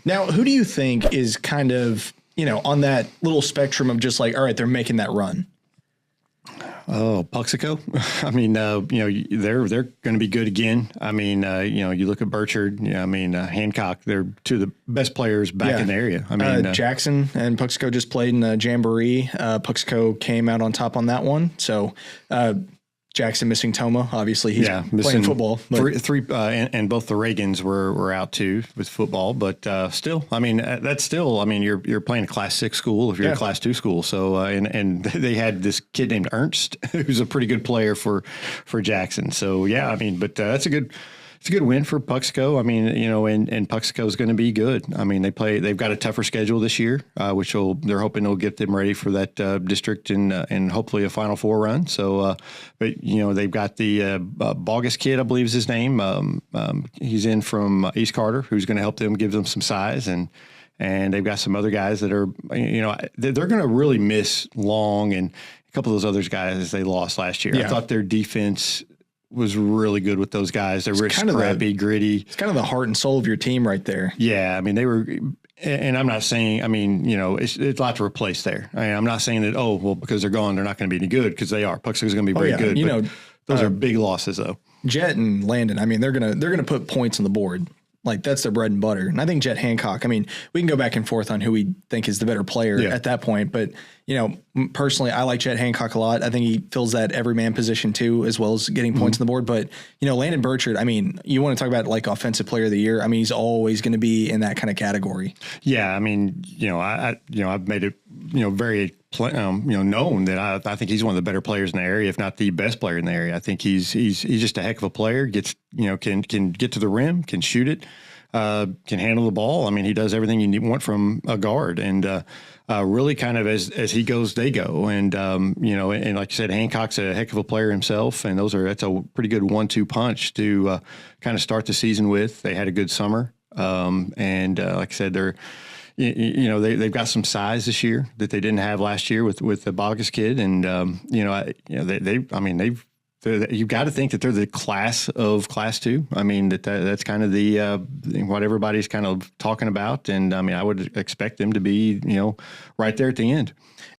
Now, who do you think is kind of, on that little spectrum of just like, all right, they're making that run? Oh, Puxico. I mean, they're going to be good again. I mean, you look at Burchard, Hancock, they're two of the best players back in the area. I mean, Jackson and Puxico just played in a jamboree. Puxico came out on top on that one. So, Jackson missing Toma. Obviously, he's playing football. Three and both the Reagans were out too with football. But still, I mean, that's still. I mean, you're playing a Class 6 school if you're a Class 2 school. So and they had this kid named Ernst, who's a pretty good player for Jackson. So yeah, I mean, but that's a good. It's a good win for Puxico. I mean, and Puxico is going to be good. I mean, they've got a tougher schedule this year, which they're hoping will get them ready for that district and hopefully a Final Four run. So, but they've got the Bogus kid, I believe is his name. He's in from East Carter, who's going to help them, give them some size, and they've got some other guys that are, they're going to really miss Long and a couple of those other guys they lost last year. Yeah. I thought their defense was really good with those guys. They were scrappy, gritty. It's kind of the heart and soul of your team right there. Yeah. I mean, they were, and I'm not saying, it's a lot to replace there. I'm not saying that, because they're gone, they're not going to be any good, because they are. Puxico's going to be very good. Those are big losses though. Jet and Landon, I mean, they're going to put points on the board. Like, that's their bread and butter. And I think Jet Hancock, I mean, we can go back and forth on who we think is the better player at that point. But, personally, I like Jet Hancock a lot. I think he fills that everyman position too, as well as getting points on the board. But, Landon Burchard, I mean, you want to talk about like offensive player of the year. I mean, he's always going to be in that kind of category. Yeah. I mean, I've made it, very known that I think he's one of the better players in the area, if not the best player in the area. I think he's just a heck of a player. Gets can get to the rim, can shoot it, can handle the ball. I mean, he does everything you want from a guard, and really kind of as he goes, they go. And and like you said, Hancock's a heck of a player himself, and that's a pretty good 1-2 punch to kind of start the season with. They had a good summer, and like I said, they're. They've got some size this year that they didn't have last year with the Bogus kid, and you've got to think that they're the class of Class 2. I mean that's kind of the what everybody's kind of talking about, and I mean I would expect them to be right there at the end.